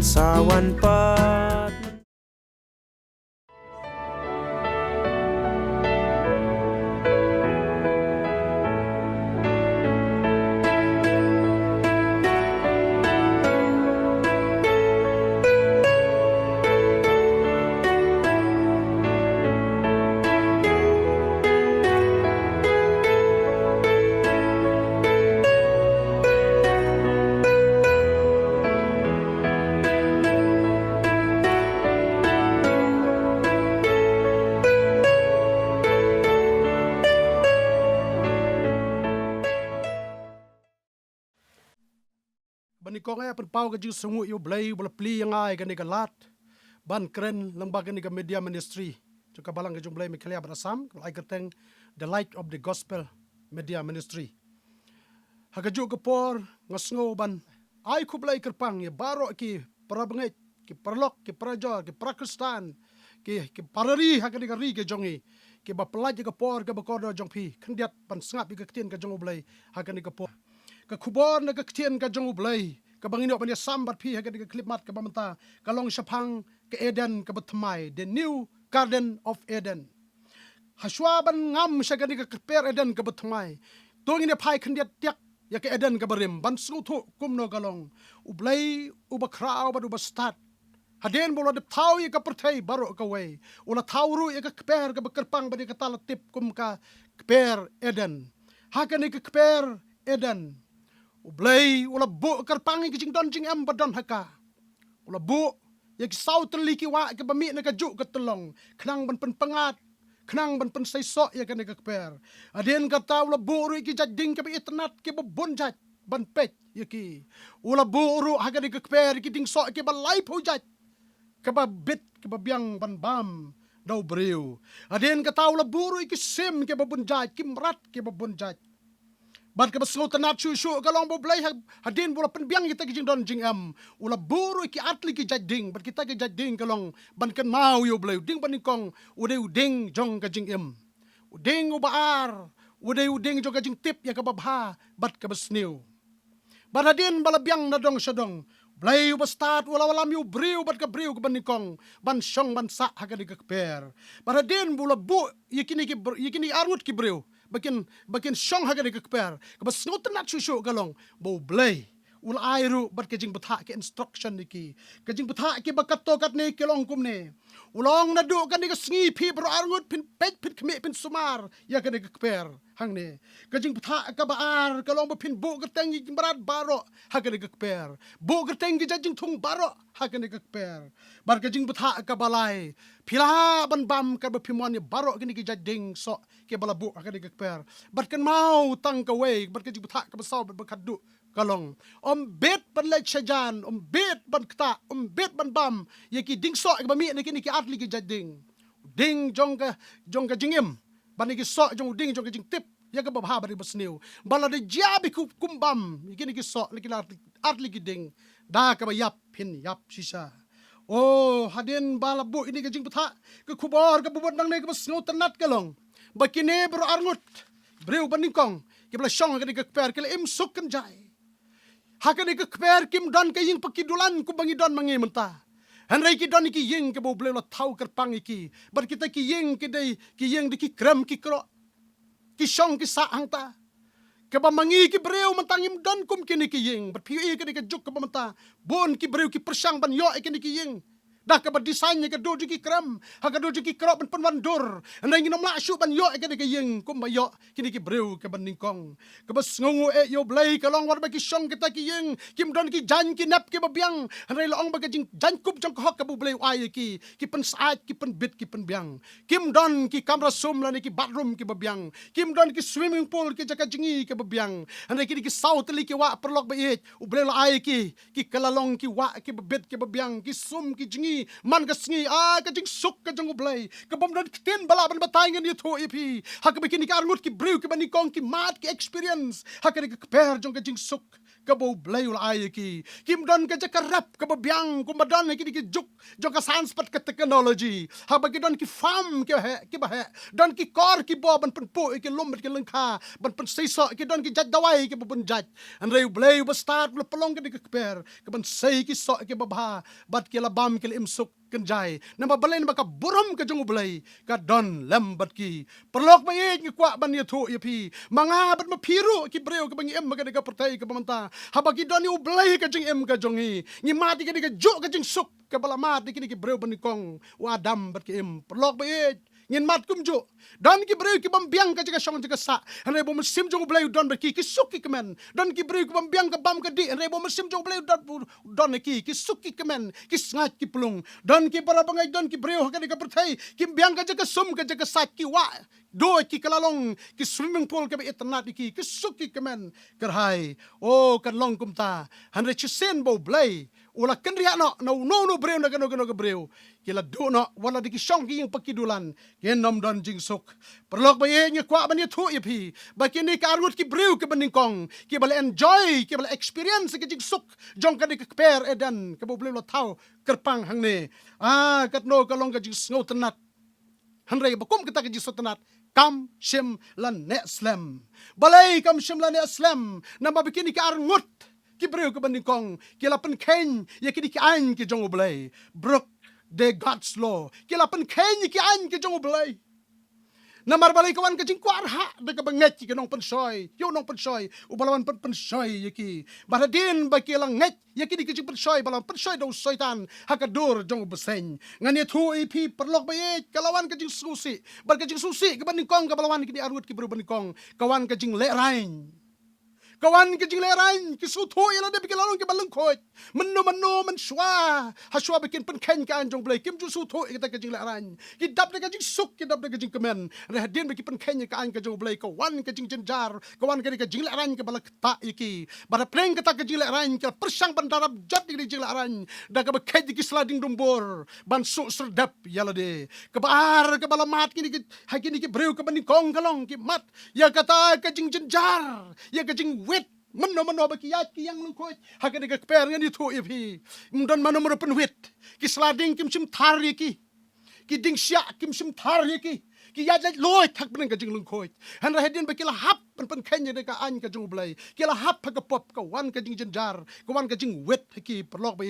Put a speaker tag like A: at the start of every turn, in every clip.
A: sawan pat.
B: Bani ko nga pau ka jing sungu yu blay wala pli yang ai ka ni galat ban kren lang ba ka ni ka media ministry to ka balang ka jung blay mi khalia barasam ai ka teng the light of the gospel media ministry ha ka ju ka por ngasngo ban ai ku blay kerpang ya baro ki parabngai ki parlok ki prajo ki prakristan ki parari ha ka ni ka ri ke jongi ki ba pelaj ka por ka ba kodo jong pi khandiat pan sngap ka tien ka jong blay ha ka ni ka por ka kubor na ka tien ka jong ublay ka bangino panya sambat pi ha ka klip mat ka bamanta ka long shapang ka Eden ka batmai the new garden of Eden haswa ban ngam sha ka ka per Eden ka batmai tong ine phai khandiat tiak ya ka Eden ka barim ban su thu kumno ka long ublay ubakrao ba ubastat haden bola de tau ya ka perthai baro ka way ula tauru ya ka per ka bakarpang ba ka talatip kum ka per Eden ha ka ni ka per Eden ublay ula bu karpangi kijing don jing am badon haka ula bu ya ki sau teli ki wa ke bami na ka ju ka telong khnang ban pen pangat khnang ban pen sai so ya ka ne ka per aden ka ta ula bu ru ki jading ke itnat ke bon jat ban pet ya ki ula bu ru ha ka ne ka per ki ding so ke ba lai phu jat ke ba bit ke ba biang ban bam dau breu aden ka ta ula bu ru ki sim ke ba bon jat kim rat ke ba bon jat ban ka baslo tanat shu ka long bo blay hadin bola penbiang kita kijing don jing am ula buru ki atli ki jading ban kita ki jading ka long ban kan mau yo blay ding ban kong uding jong ka jing am uding ubaar uding jong ka jing tip ya ka babha bat ka basniu ban hadin bala biang na dong sadong blay ubastat wala miu briu bat ka briu ka ban kong ban shong ban sa ha ka di ka per ban hadin bola bu yikini arut ki briu bakin shong ha ka per ka bas ngotan nat shushu galong bo blay ul airu bat ka jing batha ke instruction niki ka jing batha ke bakat to kat ni kelong kum ne ulong na du ka ni ka sngi phi bro arngut pin pet pin khme pin sumar ya ka ni ka per hang ne ka jing batha ka baar ka long ba pin bu ka teng jing barat baro ha ka ni ka per bu ka teng gi jing thung baro ha ka ni ka per bar ka jing batha ka balai phila ban bam ka ba phimon ni baro ka ni ki jading so ke bala bu ha ka ni ka per bar kan mau tang ka way bar ka jing batha ka ba saw ba khaddu kalong bet ban lek shajan bet ban kta bet ban bam ye ki ding so ba mi ne ki atli ki jading ding jong ka jingim ban ki so jong ding jong ka jing tip ya ka ba bari basniu bala de jabi ku kumbam ye ki so ki atli ki ding da ka ba yap pin yap sisa oh hadin bala bu ini ka jing patha ka khubor ka bubot nang ne ka basnu tanat kalong ba kine bro arngut breu ban kong ki bla shong ka ka per ka im suk kan jai hakan ke kper kim don ke ying pakidulan ku bangi don mangi menta hanrai ki don ki ying ke bo ble la thau ker pang ki bar kita ki ying ke dei ki ying di ki kram ki kro ki shong ki sa hang ta ke ba mangi ki breu mentangim don kum ki ni ki ying bar pi e ke ke juk ke ba menta bon ki breu ki persang ban yo e ke ni ki ying dah ke ba design ke do ki kram ha ke do ki kro ban panwandur andai nginom la shu ban yo e ke ni ki ying kum ba yo ki ni ki breu ke ban ningkong ke ba sngongu e yo blai ke long war ba ki shong kita ki ying kim don ki jan ki nap ke ba biang andai long ba ke jing jan kup jong hok ke bu blai ai ki pen saat ki pen bit ki pen biang kim don ki kamra sum la ni ki bathroom ki ba biang kim don ki swimming pool ki jaka jingi ke ba biang andai ki south li ki wa perlok ba e u blai la ai ki kalalong ki wa ki ba bit ki ba biang ki sum ki jingi man ka sngi ka jing suk ka jong blai ka bom don tin bala ban batay ngan yuto ipi ha ka bikini ka arngut ki brew ki bani kong ki mat ki experience ha ka per jong ka jing suk kabo blay ul ay ki kim don ka jaka rap kabo biang kumadon ki ki juk joka science pat ka technology haba ki don ki farm ki ba he don ki kor ki bo ban pu ki lum ki lengkha ban seiso ki don ki jat dawai ki bun jat an reu blay ba start lu pelong ki per ki ban sei ki so ki ba bat ki labam ki imsuk kenjai nama balai maka buram ka jong blai ka don lambat ki perlok ba ngi kwa ban ye thu ye pi manga bat ma phiru ki breu ka bangi em ka de ka pertai ka pamanta haba ki don yu blai ka jing em ka jongi ngi mati ka de ka jo ka jing suk ka bala mat ki breu ban kong wa dam bat ki em perlok ba ngin mat kum jo don ki breu ki bam biang ka jika song jika sa hane bo sim jong blai don ba ki suk ki kemen don ki breu ki bam biang ka bam ka di hane bo sim jong blai don ki suk ki kemen ki sngat ki plung don ki para bangai don ki breu ka ka perthai ki biang ka jaka sum ka jaka sat ki wa do ki kalalong ki swimming pool ka be etnat ki suk ki kemen kerhai o kan long kum ta hanre chisen bo blai ula kenria no breu na kano breu kila do no wala di ki song ki yung pakidulan ken nom don jing suk perlok ba ye ngi kwa ban ye thu ye pi ba kini ka arut ki breu ke baning kong ki bal enjoy ki bal experience ki jing suk jong ka di ka per edan ka bo bleu lo thau kerpang hang ne kat no ka long ka jing sngo tenat hanre ba kum kita ka jing sotenat kam shim lan ne slam balai kam shim lan ne slam na ba bikini ka arngut ki breu ke baning kong ki lapen ken ye ki an ki jong blai brok de God's law ki lapen ken ki an ki jong blai na marbalay kawan ka jing kwarha de ka banget ki nong pensoy yo nong pensoy ubalawan pensoy ye ki baradin ba ki lang nget ye ki jing pensoy balang pensoy do soitan hakadur jong beseng ngani thu ip perlok ba ye kalawan ka jing susi bar ka jing susi ka baning kong ka balawan ki arut ki bru baning kong kawan ka jing le rain kawan ke jing leran ki su tho ila de bikilalong ke balung khoi menno men shwa ha shwa bikin pen ken kan jong blai kim ju su tho kita ke jing leran ki dap de ke jing suk ki dap de ke jing kemen re hadin bikin pen ken ka an ke jong blai kawan ke jing jenjar kawan ke jing leran ke balak ta iki bara preng ke ta ke jing leran ke persang bandarab jat di jing leran da ke ke ki sliding dumbor ban su serdap yala de ke bar ke balamat kini ke hakini ke breu ke baning kong kalong ki mat ya kata ke jing jenjar ya ke jing wit menno baki yat ki yang lungkoi hakade ka per ngani thu ipi mdon mano pen wit ki slading kim sim thar ki ding sia kim sim thar ki yat loi thak ben ka jing lungkoi han ra hedin baki la hap pen kenya de ka an ka jung blai ki la hap ka pop ka wan ka jing jenjar ka wan ka jing wit ki perlok ba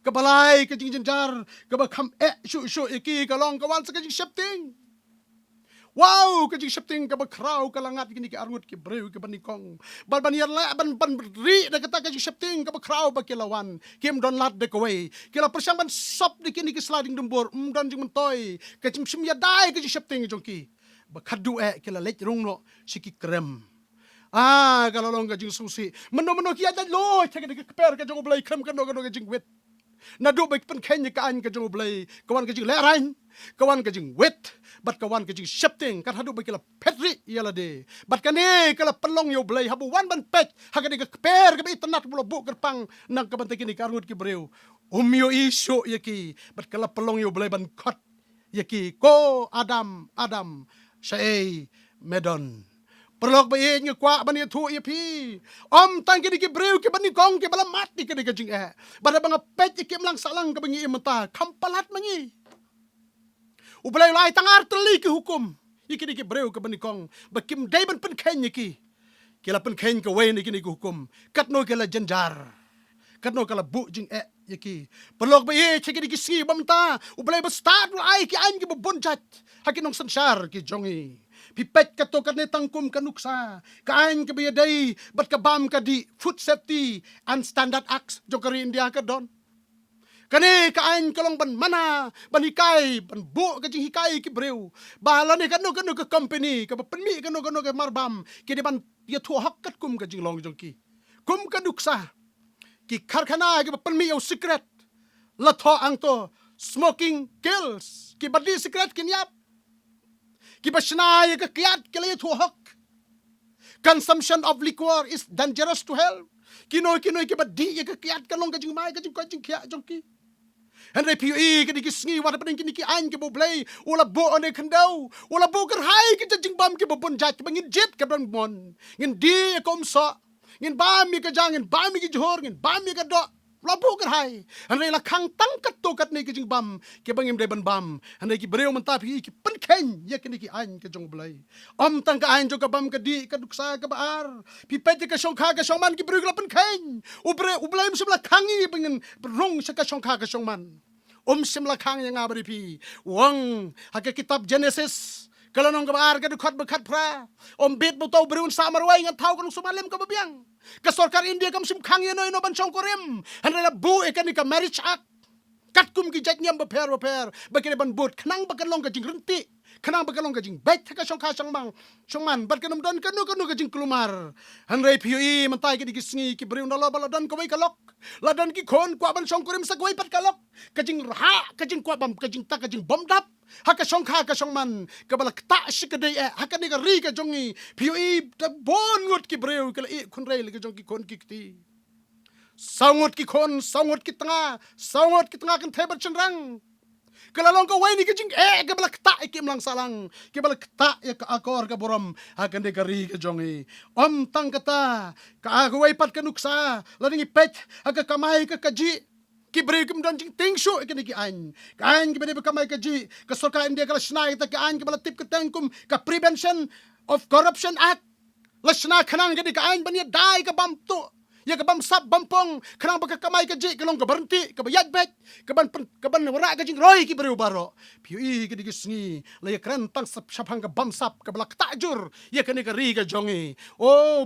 B: ka balai ka jing jenjar ka ba kham shu ki ka long ka wan sa ka jing shifting wow ka jing shifting ka ba kraw ka langat kini ki arut ki breu ki banikong bal ban la ban ri da kata ka jing shifting ka ba kraw ba kilawan kim don lat de kaway kila persang ban sop di kini ki sliding dumbor don jing mentoy ka jing sim ya dai ka jing shifting jong ki ba khadu kila lech rung no siki krem kalalong ka jing susi meno ki ada lo ka de ka per ka jong blai krem ka no ka jing wet na do baik pen kenya ka an ka jong blai kawan ka jing leran kawan ka jing wet bat kawan ka jing shifting kat hadu bakila petri yala de bat kane kala pelong yo blai habu wan ban pet hakade ka per ka itanat bulo bu kerpang nang ka bantay kini karut ki breu umyo iso yaki bat kala pelong yo blai ban kot yaki ko adam shay medon perlok ba ngi kwa ban thu pi om tang ki breu ki ban kong ki bala mati ki ka jing bada bang pet ki mlang salang ka bangi imata kampalat mangi ublay lai tangar teli ki hukum iki breu ka ban kong bakim dai ban pen ken ki kila pen ken ka way ni ki hukum katno kila jenjar katno kala bu jing yaki perlok ba cheki ki si bamta ublay ba start ai ki an ki bonjat hakinong sansar ki jongi pipet ka to kanay tangkum kanuksa kain ka biyaday bat ka bam ka di food safety and standard acts jo kari India ka don kani kain ka lang ban mana ban hikay ban bu ka jing hikay ki breu bahala ni kano ka company ka penmi kano ka marbam kini ban ya thu hakkat kum ka jing long jong ki kum kanuksa ki karkhana ki penmi yo secret la tho ang to smoking kills ki badi secret kinyap ki basnay ka kiat kila to hak consumption of liquor is dangerous to health kinoy ki badi ka kiat ka long ka jing mai ka jing kya jong ki henry pui ki sngi wat pa ki an ki boblay ula bo ane khandaw ula bo kar hai ki jing bam ki bobon jat bangin jet ka ban mon ngin di kom sa ngin ba mi ka jang ngin ba mi ki johor ngin ba mi ka do labu kan hai hanai la khang tang kat to kat nei ki jing bam ke bangim de ban bam hanai ki breu man ta phi ki pen khen ye ki an ke jong blai om tang ka an jo ka bam ka di ka duksa ka baar pi pet ka shong kha ka shong man ki breu la pen khen u blai sim la khangi bangin rong sa ka shong kha ka shong man sim la khang yang abri pi wang ha ka kitab Genesis kalau nong kabar ka dukhat bakhat pra bit mo to berun samarway ngat thaw kanong sumalim ka babyang ka sarkar India kam sim khang yeno ino ban chong korem hanra bu ekani ka marriage act kat kum ki jat nyam ba pher bakine ban bot khnang bakan long ka jing runti khnang bakan long ka jing bet ka shong kha shong mang shong man bat kanam don kanu ka jing klumar hanre phi mantai ki sngi ki berun lo bala don ko wai kalok ladan ki khon kwa ban chong korem sa gwai pat kalok ka jing ra ka jing kwa bam ka jing ta ka jing bom dap haka shong kha ka shong man ka bala ta shikadei haka ni ka ri ka jongi phi ta bon ngot ki breu ka i khun rei le ka jong ki khon ki ti sangot ki khon sangot ki tanga kan thebat chenrang kala long ka wai ni ka jing ka bala ta ki mlang salang ki bala ta ya ka akor ka borom haka ni ka ri ka jongi tang kata ka wai pat ka nuksa lading ipet haka kamai ka kaji ki breu kim don jing ting shu ikini ki an ki bede kamai ka ji ka sarkar India ka snai ta ka an ki bala tip ka tangkum ka prevention of corruption act la sna khanang ka an bania dai ka bam tu ya ka bam sap bampong khanang ba ka kamai ka ji ka long ka berhenti ka bayat bet ka ban wara ka jing roi ki breu baro phi ki sngi la ya kran tang sap sapang ka bam sap ka bala ta jur ya ka ni ka ri ka jongi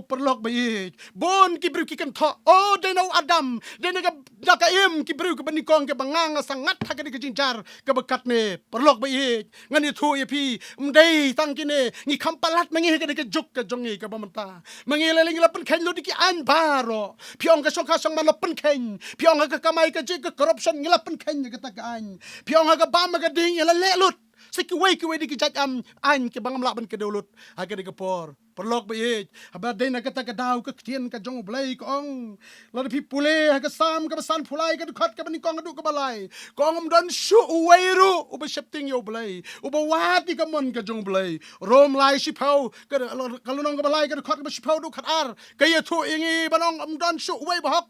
B: perlok bai bon ki breu ki kan tho de no adam de ne ka im ki breu ka bani kong ka bangang sangat ha ka ni ka jing jar ka bakat ne perlok bai ngani thu ya phi mdei tang ki ne ngi khampalat mangi ka ni ka juk ka jongi ka bamanta mangi le ling la pen khen lo di ki an baro piong ka song kha song man la pen khen piong ka kamai ka ji ka corruption ngi la pen khen ka ta ka an piong ka bam ka ding la le lut Sikiway di ki jat an ke bangam laban ke dolut aga de kapor perlok be aba de na kata ka daw ka tien ka jong blai kong la de pipule ha ka sam ka basan phulai ka khat ka bani kong du ka balai kong don shu weiru uba shapting yo blai uba wati ka mon ka jong blai rom lai shi phau ka kalunong ka balai ka khat ka shi phau du khat ar ka ye thu ingi banong don shu wei bahok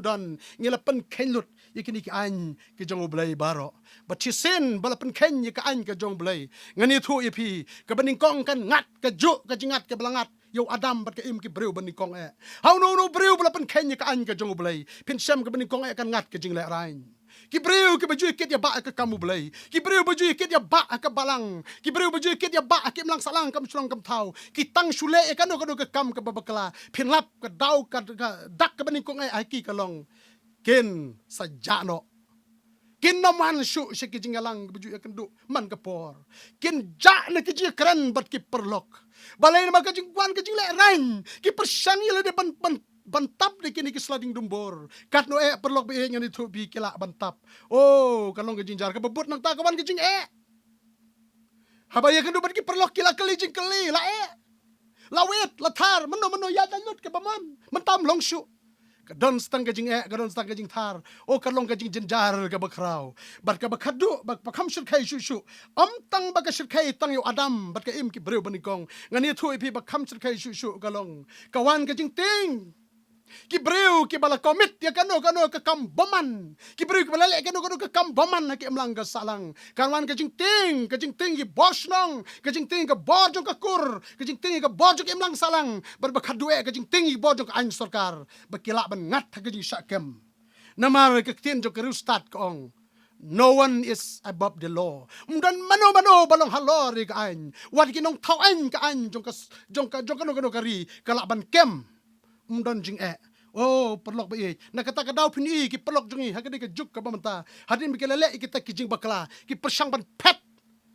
B: don ngila pen khenlut ikini ki an ki jong blai baro but sin balapan ken ye ka an ka jong blai ngani thu ipi ka baning kong kan ngat ka ju ka jingat ka blangat yo adam bat ka im ki breu baning kong how no breu balapan ken ye ka an ka jong blai pin sam ka baning kong kan ngat ka jing le rain ki breu ki baju ket ya ba ka kamu blai ki breu baju ket ya ba ka balang ki breu baju ket ya ba ka mlang salang kam sulong kam thau ki tang shule ka no ka kam ka babakla pin lap ka dau ka dak ka baning kong ai ki ka long ken sajano kin naman shu se ki jingalang baju akan du man kapor kin ja na ki ji kran bat ki perlok balai na ka jingwan ka jingle rain ki persang ile de bantap de kini ki sliding dumbor kat no perlok be ngani thu bi kila bantap kalong ka jingjar ka bebut nang ta kawan ki jing habaya kan du bat ki perlok kila kali jing kali la lawet lathar mano ya dalut ke baman mentam long shu kadon stang kajing kadon stang kajing thar kalong kajing jenjar ka bakrau bat ka bakhadu bak pakham shir khai shu tang bak shir khai tang yo adam bat ka im ki breu banikong ngani thu ipi bakham shir khai shu kalong kawan kajing ting ki breu ki bala komit ya kano ka kam boman ki breu ki bala le kano ka kam boman na ki amlang ka salang kawan kajing ting ki bos nong kajing ting ka borjo ka kur kajing ting ka borjo ki amlang salang berbakhadu kajing ting ki borjo ka an sarkar bakila ban ngat kajing syakem namar ka tin jo ka rustat kong no one is above the law dan mano balong halor ka an wat ki nong thau an ka an jong ka no kari kalaban kem don jing perlok ba nakata ka daw pini ki perlok jungi hakade ka juk ka bamanta hadin bikelele kita ki jing bakla ki persang ban pet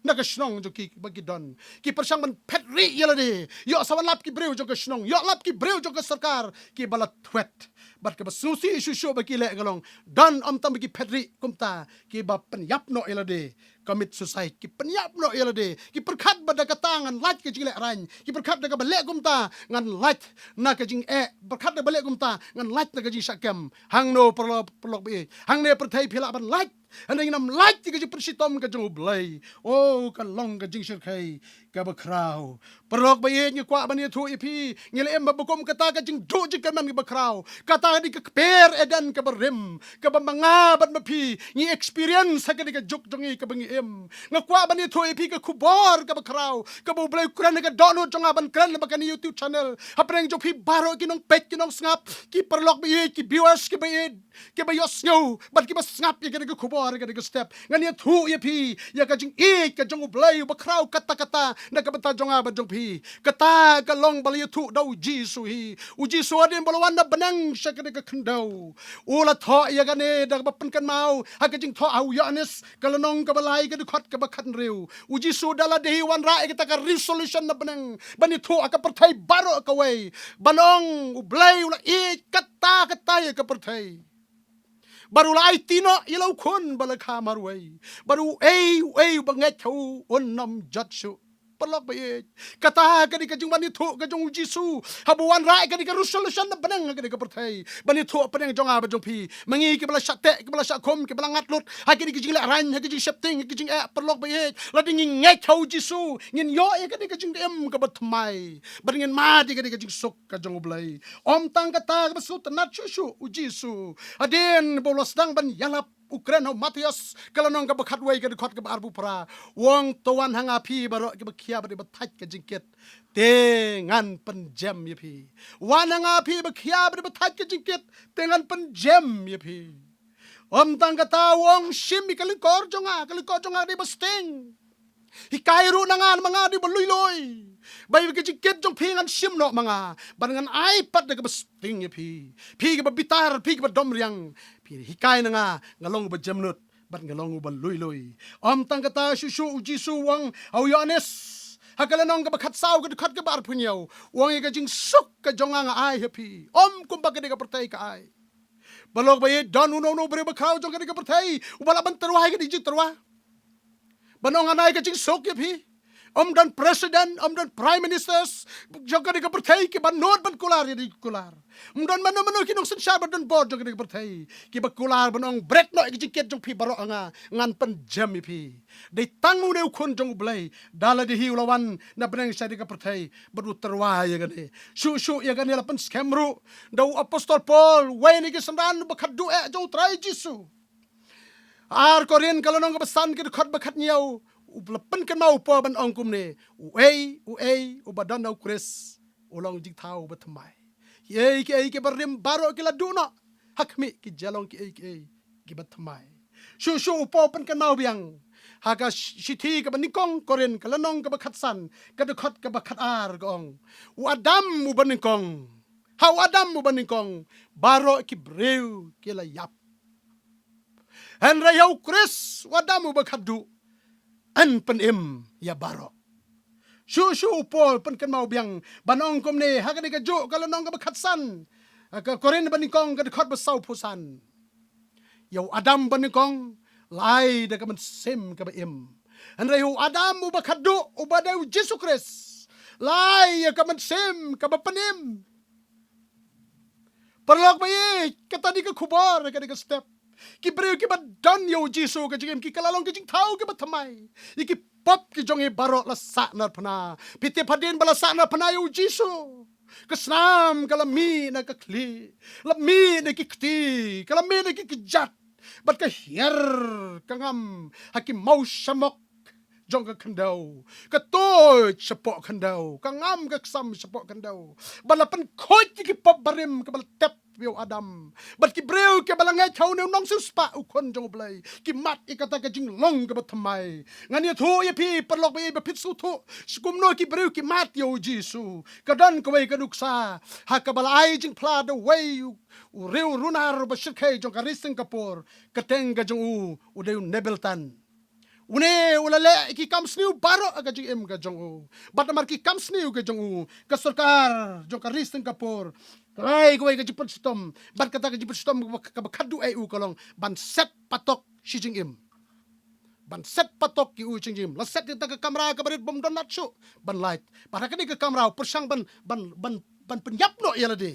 B: naga shnong jo ki bagi don ki persang ban pet ri yelade yo sawan lap ki breu jo ka shnong yo lap ki breu jo ka sarkar ki balat thwet bat ka basusi shu ba ki le galong don tam ki pet ri kumta ki ba pen yap no yelade commit suicide ki penyap no yala de ki perkhat bada katangan lat ke jile ran ki perkhat daga balek gumta ngan lat na ka jing perkhat daga balek gumta ngan lat na ka jing sakam hang no perlok be hang ne perthai phila ban lat anang nam lat ki jing persitom ka jong blai oh ka long ka jing shirkai ka ba kraw perlok be ni kwa ban thu ipi ngile em ba kom kata ka jing do jing ka man ba kraw kata di ka per edan ka berem ka ba manga ban mapi ni experience ka di ka juk jongi ka bangi em ngakwa ban thu ipi ka kubor ka ba kraw ka ba blai kuran ka dono jonga ban kran ba ka ni YouTube channel hapreng jok pi baro kinong pet kinong snap ki perlok be ki viewers ki ba yos nyo ban ki ba snap ki ka kubor ka di ka step ngani thu ipi ya ka jing ka jong blai ba kraw kata na ka bata jonga ba jong pi kata ka long bali thu dau jisu hi uji suadin balawan na banang sa ka ka kandau ula tho ya ka ne da ba pan kan mau ha ka jing tho au yanes kalanong ka balai ka khot ka ba khan riu uji su dala dehi wan ra ka ka resolution na banang bani thu aka perthai baro ka wei banong ublai ula kata ya ka perthai baru lai tino ilau khun balakha marwai baru bangai thau onnam jatsu perlok bae kata ka di ka jing bani thu ka jong jisu habuan rai ka di ka resolution na banang ka di ka perthai bani thu panang jonga ba jong pi mangi ki bala sate ki bala sakom ki bala ngatlut ha ki di ki jing la ran ha ki jing septing ki jing perlok bae la ding ngai thau jisu ngin yo ka di ka jing em ka batmai baringin ma di ka jing sok ka jong blai om tang kata ka basut na chusu ujisu aden bolos dang ban yalap Ukraine Matias kalanong ka bakhat way ka khot ka arbu para wong tawan hanga phi baro ki bakhia ba thaj ka jingket tengan penjam ye phi wan hanga phi bakhia ba thaj ka jingket tengan penjam ye phi om tang kata wong sim kalikor jonga di basting hikairu nangan mga di baluy bay ka jingket jong pingan sim no mga bangan iPad na ka basting ye phi ka bitar phi ka domriang hikai na nga ngalong ba jamnut bat ngalong ba luy om tang kata susu jisu wang au yones hakalanong ka bakhat saw ka khat ka bar punyaw wang ka jing suk ka jonga nga ai happy om kum ba ka pertai ka ai balog ba ye don no bre ba khaw jong ka pertai ubala ban terwa ka di jing terwa banong anai ka jing suk happy om dan president om dan prime ministers jong ka pertai ki ban not ban kular ya di kular Mdan mano kinong sensya badan board jong ka pertai ki bakular banong break no ikiket jong pi baro nga ngan pan jam pi de tangu ne khun jong blai dala de hiulawan na benang sa ka pertai badu terwa ya gane su ya gane lapan scamru dau apostol Paul way ni ki sandan bakhat du jong trai jisu ar korin kalonong ka basan ki khot bakhat niaw uplapan kan mau pa ban ongkum ne ubadan au kris ulong jing thau batmai ki barim baro ki laduna hakmi ki jalong ki batmai shu po pen kan mau biang haga sithi ka banikong koren kalanong ka bakhatsan ka khot ka bakhat ar gong wadam mu banikong how adam mu banikong baro ki breu ki la yap henra yau kris wadam mu bakhadu an pen im ya baro Shu Paul pen kan mau biang banong kom ne ha ka ni ka jo kalanong ka bakhatsan ka koren banikong ka khot basau pusan yo adam banikong lai da ka man sem ka ba im anre yo adam mu bakhadu ubadau Jesus Christ lai ka man sem ka ba panim perlok bayi kata di ka kubar ka di ka step ki breu ki ba dan yo Jesus ka jing ki kalalong ka jing thau ka ba thamai iki pop ki jongi baro la saknar pana pite padin bala saknar pana yu jisu kesnam kalami na kakli lami na kikti kalami na kikijat bat ka hier kangam hakim mau samok jong ka kandau ka toy sapok kandau kangam ka sam sapok kandau balapan khoj ki pop barim ka bal tep yo adam bat ki breu ke balangai thau ne nong suspa ukon jong blai ki mat ikata ka jing long ka batmai ngani thu ye pi perlok be be pitsu thu skum no ki breu ki mat yo jisu kadan ko wei ka duksa ha ka balai jing pla the way u reu runar ba shikhe jong ka rising kapor kateng ka jong u de nebeltan Une ulale ki kam sniu baro aga jing em ga jong bat mar ki kam sniu ga jong ka sarkar jong ka risten kapor ai ko ga jipot stom bat kata ga jipot stom ka khadu ai u kolong ban set patok shi jing em ban set patok ki u chingjim la set ta ka kamera ka barit bom don natsu ban light para ka ni ka kamera persang ban penyap no yala de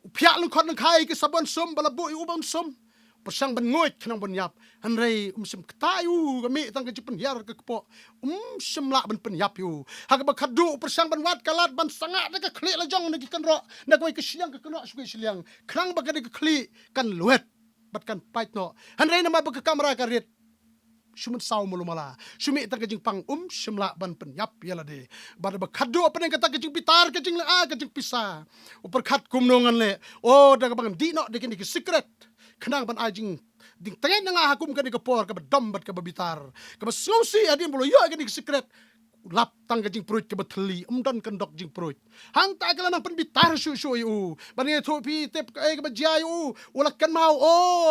B: upya lung khot lung khai ki sabon sum balabu u bom sum persang ban ngoit khnang ban yap han rei sim ktayu ga mi tang ka jipen yar ka po simla ban penyap yu ha ka khadu persang ban wat kalat ban sanga da ka khli la jong ni kan ro na ko ka siang ka no sui siang khrang ba ka ni ka khli kan luet bat kan pait no han rei na ma ba ka kamera ka ret Shuman saw mulumala. Shumi tak kajing pang simla ban penyap yala de. Bada ba khadu apa neng kata kajing pitar kajing la kajing pisa. Upar khat kumnongan le. Oh daga bangan di no dekin ki secret. Kenang ban ajing ding tengen nga hakum kan ka por ka dom bat ka bitar. Ka susi adin bolo yo kan ki secret. Lap tang kajing perut ke beteli dan kendok jing perut hang tak kala nang penbitar su yu bani thopi tep ka ke bajai ulak kan mau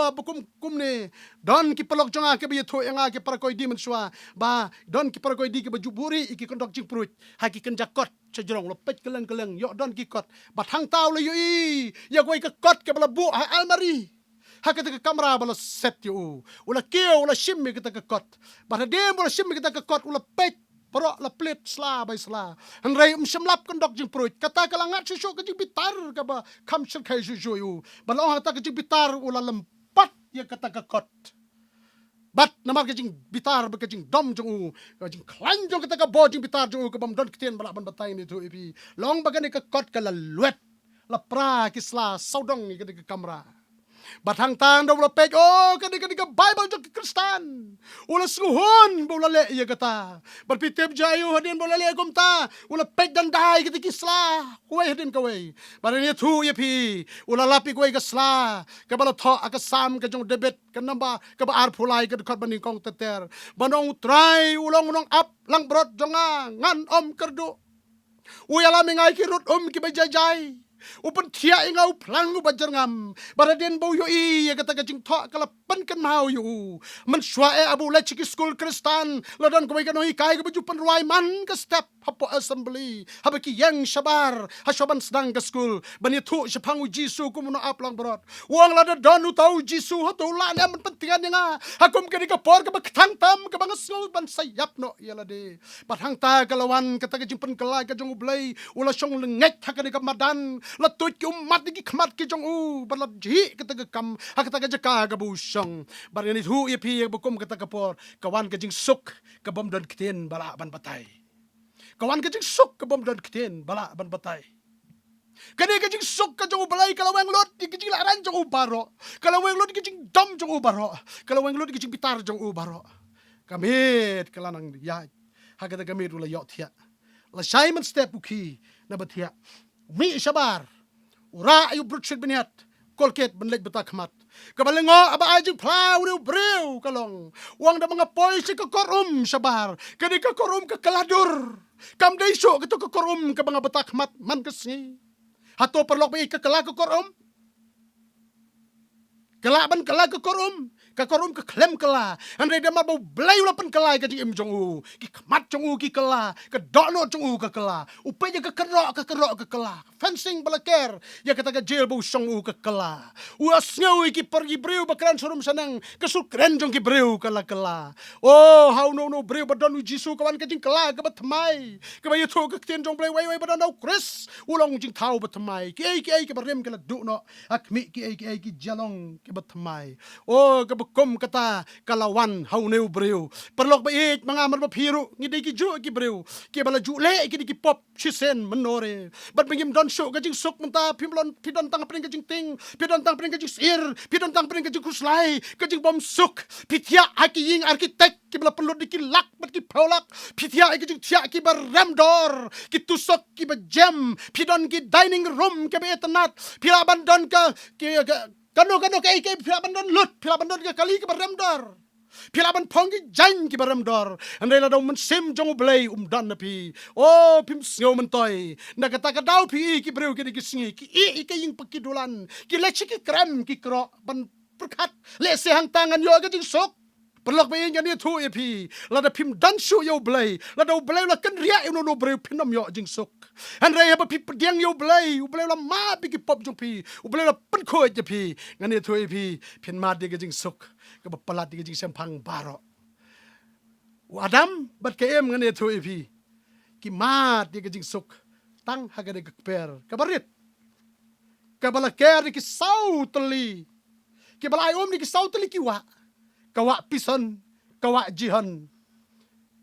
B: bukum ne don ki pelok jonga ke bi tho nga ke parakoi di mensua ba don ki parakoi di ke bajuburi iki kendok jing perut haki kan jakot sejrong lopet keleng yo don ki kot bat hang tau le yu ya goi ke kot ke bala bu almari hakata ka kamera bala set yu ula kio ula shimmi kita ke kot ba dem ula shimmi kita ke kot ula pet Perok la plate sla by sla. Han rei semlap kendok jing perut. Kata kalangat susu ke jing bitar ka ba kam sel kai susu yu. Balong kata ke jing bitar ula lempat ya kata ke kot. Bat nama ke jing bitar ke jing dom jung u. Ke jing klan jung kata ke bo jing bitar jung u ke bam don ketien balak ban batai ni tu ipi. Long bagani ke kot ke la luet. La pra ki sla saudong ni ke kamera. Batang tang do ula pej kadi ka Bible jo Kristen ula suhon bola le ya kata berpitip jayu hadin bola le gumta ula pej dan dai kiti kisla kuai hadin kawai barani thu ya pi ula lapi kuai kasla ka bala tho akasam ka jong debit ka namba ka ba ar phulai ka khot bani kong teter banong try ulong nong up lang brot jonga ngan kerdu uyala mingai ki rut ki bajajai Upan tia ingau plang bajar ngam baraden bau yo ya kata kajing tho kala pan kan mau yo man swae abu la chiki school Kristen ladan ko kan oi kai baju pan ruai man ka step hapo assembly habaki yang sabar hasoban sedang ke school bani thu sepang Jisu ku mono aplang brot wang lada danu tau Jisu hato la ne man pentingan nga hakum ka ka por ka bakthang tam ka bangas ban sayap no yala de pathang ta kalawan kata kajing pan kala ka jong ublay ula song lengek hakani ka madan latut ki umat ki khmat ki jong balat ji kata kam hakata ka jaka ka busong barani thu ipi bukum kata ka por kawan ka jing suk ka bom don kiten bala ban batay kawan ka jing suk ka bom don kiten bala ban batay kani ka jing suk ka jong balay kalawang lot ki jing laran jong baro kalawang lot ki jing dom jong baro kalawang lot ki jing pitar jong baro kamit kalanang ya hakata kamit ula yot thia la Simon step uki na bathia mi sabar ura ayu brutshit biniat kolket benlek beta khmat kabalengo aba ajing plau riu breu kalong wang da mga polisi ka korum sabar kani ka korum ka kaladur kam dai so ka korum ka mga beta khmat man kasni hato perlok ba ka kala ka korum kala ka korum ka klem kala andre da mabau blai ulapan kala ka jing im jong u ki khmat jong u ki kala ka dono jong u ka kala upaya ka kerok ka kala fencing balaker ya kata ka jail bu song u ka kala uas ngau ki pergi breu bakran surum sanang ka sukren jong ki breu kala how no breu badon u Jisu kawan ka jing kala ka batmai ka bayu tho ka tien jong blai wai badan au Chris ulong jing thau batmai ki ai ka barem kala du no akmi ki ai ki jalong ki batmai ka kum kata kalawan hauneu breu perlok bait mga mar phiru ngidai ki ju ki breu ki bala ju le ki pop chisen menore bat bingim don show ka jing suk menta pimlon pidon tang pring ka jing ting pidon tang pring ka jing sir pidon tang pring ka jing kuslai ka jing bom suk pitia aki ying arkitek ki bala perlu dikilak bat ki polak pitia ki jing tia ki baremdor ki tusok ki bajam pidon ki dining room ke betenat pila bandon ka kano kay pilaban lut pilaban ka kali ka baremdor pilaban pongi jain ki baremdor andai la daw mensim jong blay dan na pi pim sngau mentoy na kata ka daw pi ki breu ki singi ki ying pakidulan ki lechi ki krem ki kro ban perkat le sehang tangan yo ka jing sok perlok bayin kan thu epi la da pim dan su yo blay la daw blay la kan ria no breu pinom yo jing sok han rai haba pi pediang yo blay la ma bi ki pop jong pi blay la pen kho je pi ngani thu epi pin ma de jing sok ka palat de jing sempang baro Adam bat ke em ngane thu epi ki mat ye jing suk tang hagade per kabarit kabala ker ki sau teli ki balai om ni ki sau teli ki wa kawa pison kawa jihan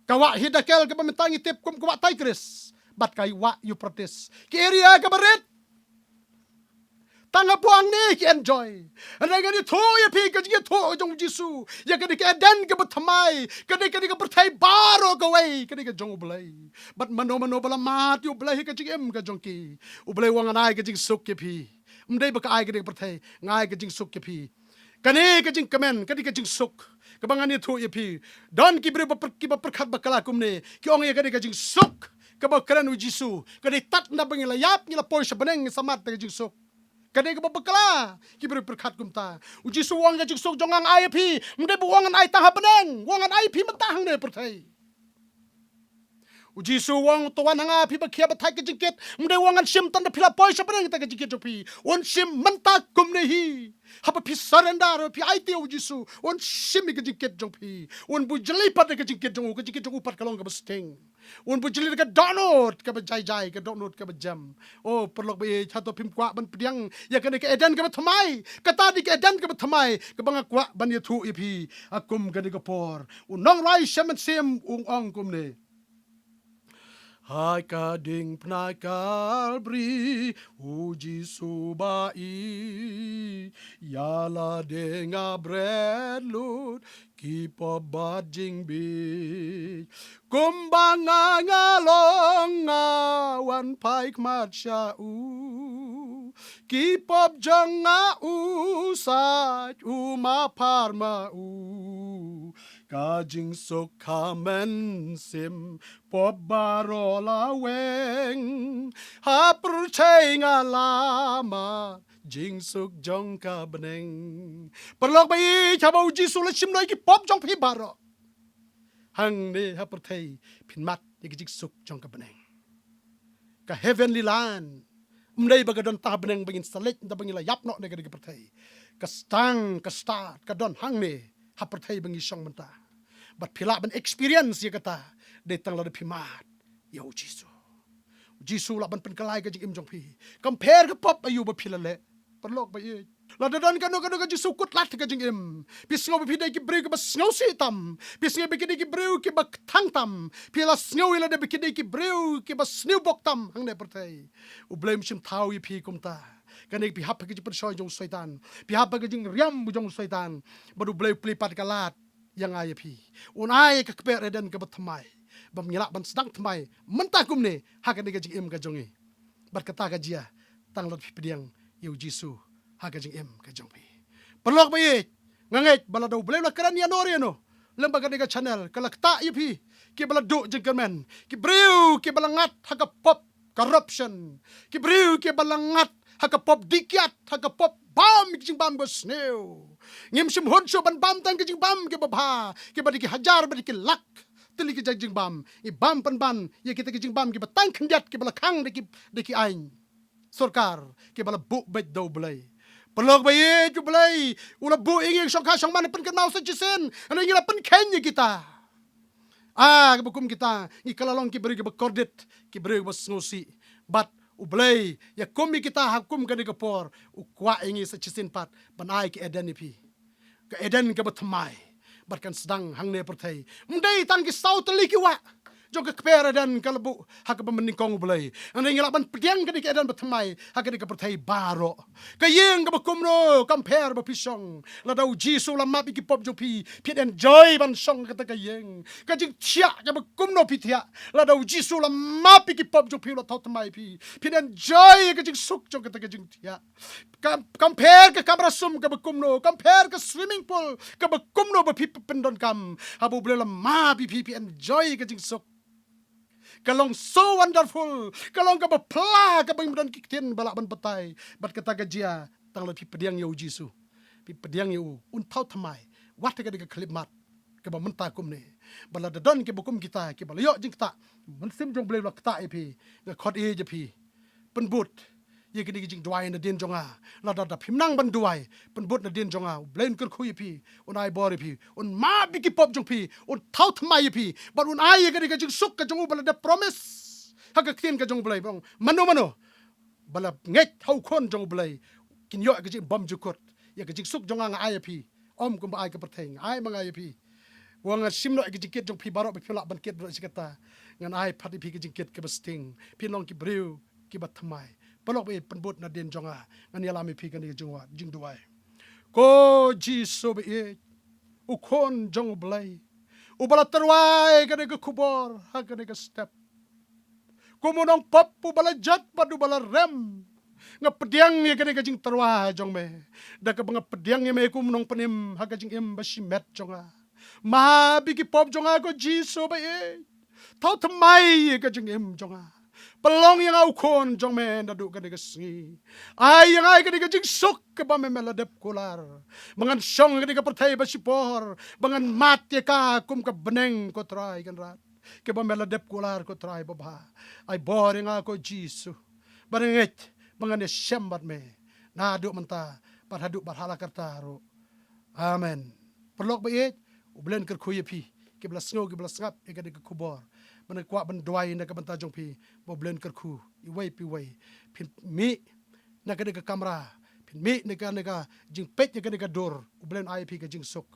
B: kawa hidakel ka pamintangi tip kum kawa taikris bat kai wa you protest ki area kabarit tanga puang ni ki enjoy anai gani tho ye pi ka ji tho jong jisu ya gani ka den ka bathamai gani ka perthai baro ka wei gani ka jong blai bat mano bala mat you blai ka ji em ka jong ki u blai wang anai ka ji suk ke pi mdei ba ka ai gani perthai ngai ka jing suk ke pi kani ka jing kamen kani ka jing suk ka bangani tho ye pi don ki bre ba perkhat ba kala kumne ki ong ye kani ka jing suk ka ba kran u jisu kani tat na bangila yap ni la poy sa baneng samat ka jing suk kadai ka babakala kibri perkhat kumta uji suwang ga jiksuk jongang IP mde buwangan ai tang habeneng wangan IP mentang ne perthai uji suwang tuan hanga pi bakhia bathai ke jingket mde wangan sim tan phila poi sabeneng ta ke jingket jopi on sim menta kumne hi haba pi surrender pi IT uji su on sim ke jingket jopi on bu jeli pat ke jingket jong upat kalong ka besting un bu jeli ka download ka jai ka download ka jam oh perlok be chato pim kwa ban pdiang ya ka eden ka thamai kata di ka eden ka thamai ka banga kwa ban ye thu ipi akum ka ka por un nong rai shaman sim ong kum ne hai ka ding pnai kalbri uji subai yala denga bread lut keep a badging big kumbanga ngalonga wan paik macha u keep up janga u sat uma parma u kajing sok kamen sim pop barola weng hapur chenga lama jing suk jong ka beneng perlok bai chabau jisu la sim noi ki pop jong phi baro hang ne hapur thei phinmat ye jing suk jong ka beneng ka heavenly land mdei bagadon ta beneng bangin selek da bangila yap no ne ka perthei ka stang ka start ka don hang ne hapur thei bangi song menta but phila ban experience ye kata de tang la de phimat yo jisu la ban pen kalai ka jing im jong phi compare ka pop ayu ba philale perlok ba ye la da don kanu ka jisu kut lat ka jing im pisngo bi dei ki breu ka ba sngo si tam pisngo bi ki breu ki ba thang tam phila sngo ila de bi ki breu ki ba snew bok tam hang ne perthai u blame sim thau ye phi kumta kanik pi hap ka ji per soy jong soitan pi hap ka jing riam bu jong soitan baru blame plipat kalat yang ai phi unai ka kper eden ka batmai bam nyala ban sedang tmai menta kumne ha ka ga jing im ka jongi bar kata ka jia tang lot pidiang yu jisu ha ka jing im ka jongi perlok ba ye nganget bala do blem la karan ya nori no lembaga ga channel kalakta yu phi ki bala do jing kermen ki breu ki bala ngat ha ka pop corruption ki breu ki bala ngat ha ka pop dikyat ha ka pop bam kijing bam go snew ngim sim hon so ban bam tan kijing bam ke babha ke badi ki hajar badi ki lak tili ki jing bam i bam pan ban ye kita kijing bam ki batang khandiat ke bala khang de ki ain sarkar ke bala bu bet do blai pelok bayi ju blai ula bu ingin songkha songman pen kenau sa jisen ana ngila pen kenya kita ke bukum kita i kalalong ki beri ke bakordit ki beri ke basngosi bat ublay ya kumi kita hakum ka digapor ukwa ingi sa chisin pat banai ki eden ipi ka eden ka batmai bat kan sedang hang ne perthai mdei tan ki saut likiwa jong ka kpera dan kalbu hak pamening kong ublay ana ngila ban pediang ka dik eden batmai hak ka perthai baro ka yeng ka bakum no compare ba pisong la dau jisu la mapi ki pop jopi pit enjoy ban song ka ta ka yeng ka jing tia ka bakum no pitia la dau jisu la mapi ki pop jopi la thot mai pi pit enjoy ka jing suk jong ka ta ka jing tia compare ka kamera sum ka bakum no compare ka swimming pool ka bakum no ba pi pendon kam habu blela mapi pi enjoy ka jing suk kalong so wonderful kalong ka bapla ka bang dan kiktin balak ban patai bat kata gajia tang pi pediang yo jisu pi pediang yo un thau thamai wat ka de klimat ka ba menta kum ne bala da don ke bukum kita ke bala yo jing ta man sim jong blei la kta ip ga khot e je pi pen but ye kini jing duai na din jonga la da da phimnang ban duai pen but na din jonga blain ker khu pi un ai bor pi un ma bi ki pop jong pi un thau thmai pi but un ai ye kini jing suk ka jong bala da promise ha ka khin ka jong blai bong mano bala ngek thau khon jong blai kin yo ka jing bom jukot ye ka jing suk jonga nga ai pi om kum ai ka pertheng ai ma ai pi wang simno ka jing ket jong pi barok bi phila ban ket bro sikata ngan ai phati pi ka jing ket ka basting pi long ki breu ki bat thmai palok be penbut na din jonga ngan yalami pi kan jingwa jing duai ko jisu be u khon jong blai u bala terwai kan ke kubor ha kan ke step ko monong pap pu bala jat padu bala rem nga pediang ye kan ke jing terwa jong me da ka bang pediang ye me ku monong penim ha ka jing em basimet jonga ma bi ki pop jonga ko jisu be thau thmai ye ka jing em jonga pelong yang au kon jong me na du ka de singi ai yang ai ka de jing sok ka ba me mela dep kular mangan song ka de ka perthai ba sipor bangan mat ye ka kum ka beneng ko trai kan rat ke ba mela dep kular ko trai ba ba ai boring a ko jisu barenget bangan ye sembat me na du menta par hadu bar hala karta ro amen perlok ba ye ublen ker khuye pi ke bla sngo ke bla ngap e ka de ka kubor ban kwa ban duai na ka ban ta jong pi bo blend kar khu i wai pi wai phin mi na ka de ka kamera phin mi na ka jing pet na ka dor u blend ip ka jing sok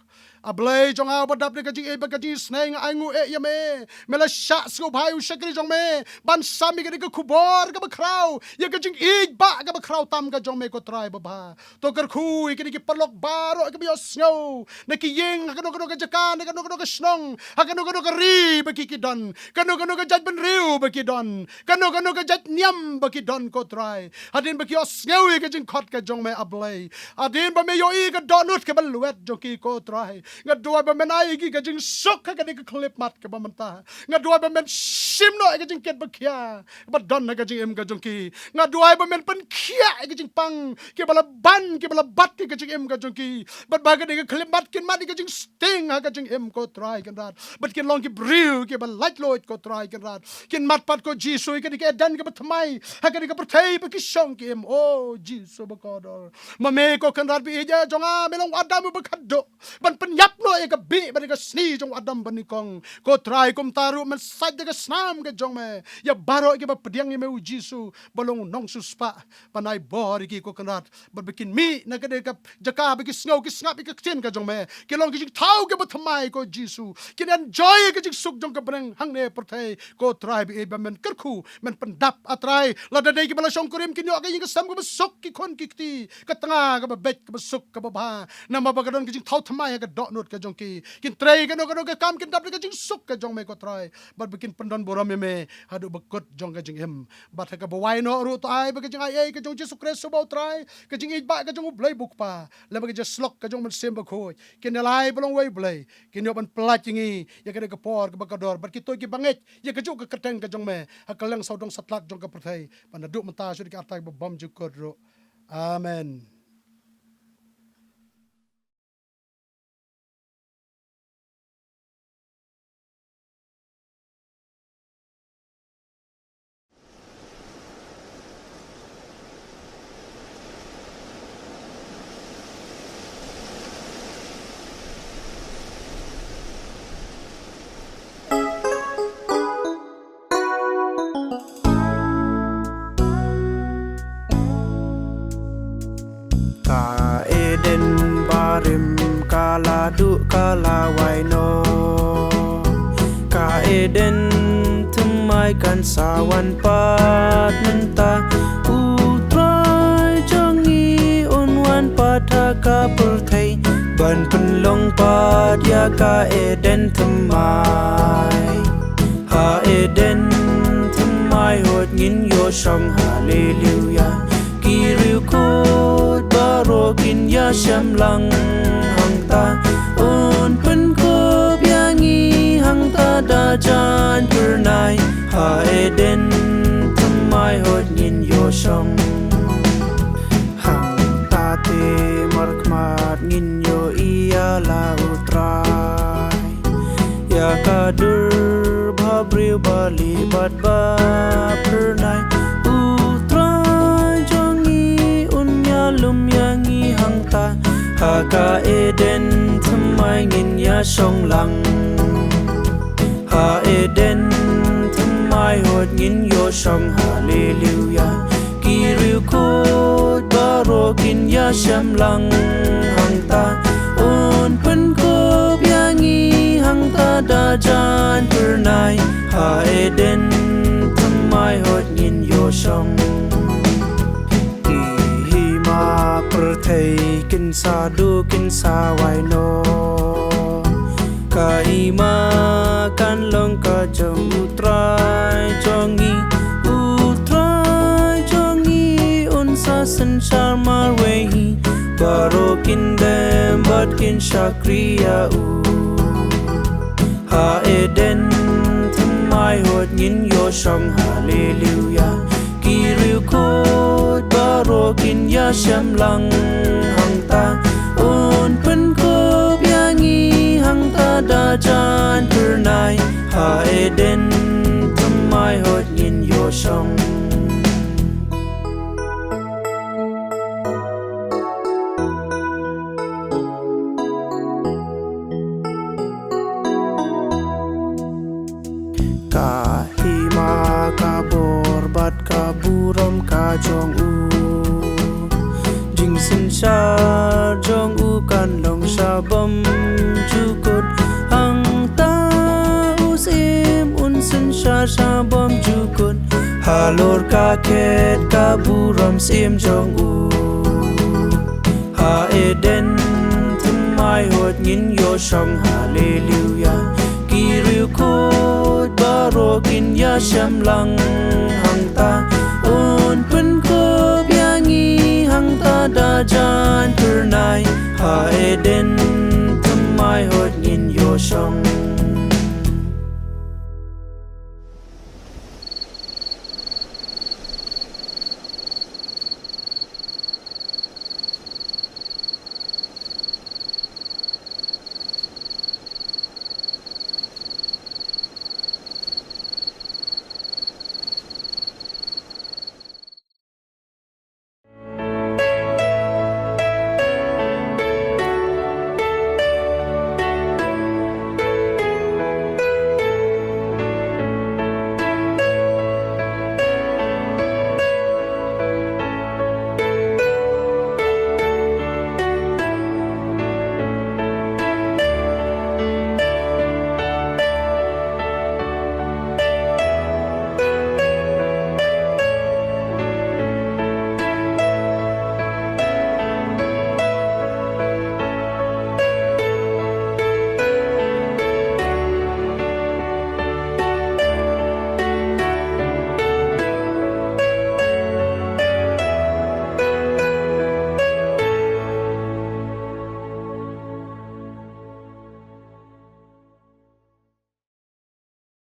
B: a blai jong a badap na ka jing e ba ka jing sneng ai ngu e ya me mela sha sko bhai u shakri jong me ban sami ka de ka khubor ka ba kraw ya ka jing e ba ka ba kraw tam ka jong me ko try ba ba to kar khu i ka de palok baro ka bi snow na ki yeng ka no ka jakan ka no ka snong ka no ka ri ba ki don kanu ka jat ben riu ba ki don kanu ka jat nyam ba ki don ko try adin ba ki os ngeu ka jing khot ka jong me ablay adin ba me yo i ka donut ka ba luet jo ki ko try nga dua ba men ai ki ka jing sok ka ni ka clip mat ka ba manta nga dua ba men simno ka jing ket ba kya ba don na ka jing em ka jong ki nga dua ba men pen kya ka jing pang ki bala ban ki bala bat ki ka jing em ka jong ki ba ka ni ka clip mat kin mat ka jing sting ha ka jing em ko try kan rat but kin long ki briu ki ba light load ko try kan rat kin mat pat ko jisu ka ni ka dan ka ba thamai ha ka ni ka perthai ba ki song ki em oh jisu ba ko dor ma me ko kan rat bi ja jonga melong adam ba khaddo ban pen yap no e ka bi ba ka sni jong adam ban ni kong ko try kum taru man sai de ka snam ka jong me ya baro ki ba pediang ni me jisu balong nong suspa panai bor ki ko kan rat ba bikin mi na ka de ka jaka ba ki snow ki snap ki chen ka jong me ki long ki thau ke ba thamai ko jisu kin enjoy ka jing suk jong ka breng hang ne perthai ko try bi ba men kar khu men pandap atrai la da dei ki bala song kurim kin yo ka ying sam ko ba sok ki khon ki ti ka tanga ka ba bet ka ba suk ka ba ba na ma ba ka don ki jing thau thamai ka dot not ka jong ki kin trai ka no ka kam kin dap ka jing suk ka jong me ko try ba bikin pandon boram me hadu ba kot jong ka jing em ba ta ka ba wai no ru tai ba ka jing ai ka jong jisu kres so ba try ka jing i ba ka jong blai buk pa la ba ka just slok ka jong man sem ba khoi kin lai balong wai blai kin yo ban plachingi ya ka de ka por ka ba ka dor ba ki toy ki banget ya ka ju ka kateng ka jong me ha ka lang saudong satlat jong ka perthai pan du mata su di ka atai ba bom ju kodro amen.
A: Ka Eden barim kala du kala waino Ka Eden tumai kan sawan pat menta utrai jangi unwan pataka perthai ban penlong pat ya Ka Eden tumai ha Eden tumai hot ngin yo song hallelujah kiriu kot baro kin ya sham lang hang ta un pen ko byangi hang ta da jan pernai ha Eden thamai hot ngin yo shong hang ta te markmat ngin yo ia la utrai ya kadur bhabriu bali bat ba pernai utrai Haka Eden Thamai Ngin Ya Song Lang Ha Eden Thamai Hot Ngin Yo Song Hallelujah Kiriu Kod Baro Kin Ya Sham Lang Hang Ta On Pen Ko Byangi Hang Ta Da Jan Pernai Ha Eden Thamai Hot Ngin Yo Song Ma per thầy kinh sa du kinh sa wai no ka ima kan long ka chong utrai chongi un sa san char mar we hi baro kin dem bat kin shakriya u ha eden thamai hot ngin yo shong hallelujah kiriu kod baro kin ya sham lang hang ta on pen ko byangi hang ta da jan pernai ha eden thamai hot ngin yo shong ka hima ka borbat ka buram ka jong u jing sin sha jong u kan long sha bom chu kot hang ta u sim un sin sha sha bom chu kot halor ka ket ka buram sim jong u ha eden thamai hot ngin yo shong hallelujah kiriu kod baro kin ya sham lang hang ta on pen ko byangi hang ta da jan pernai ha eden thamai hot ngin yo shong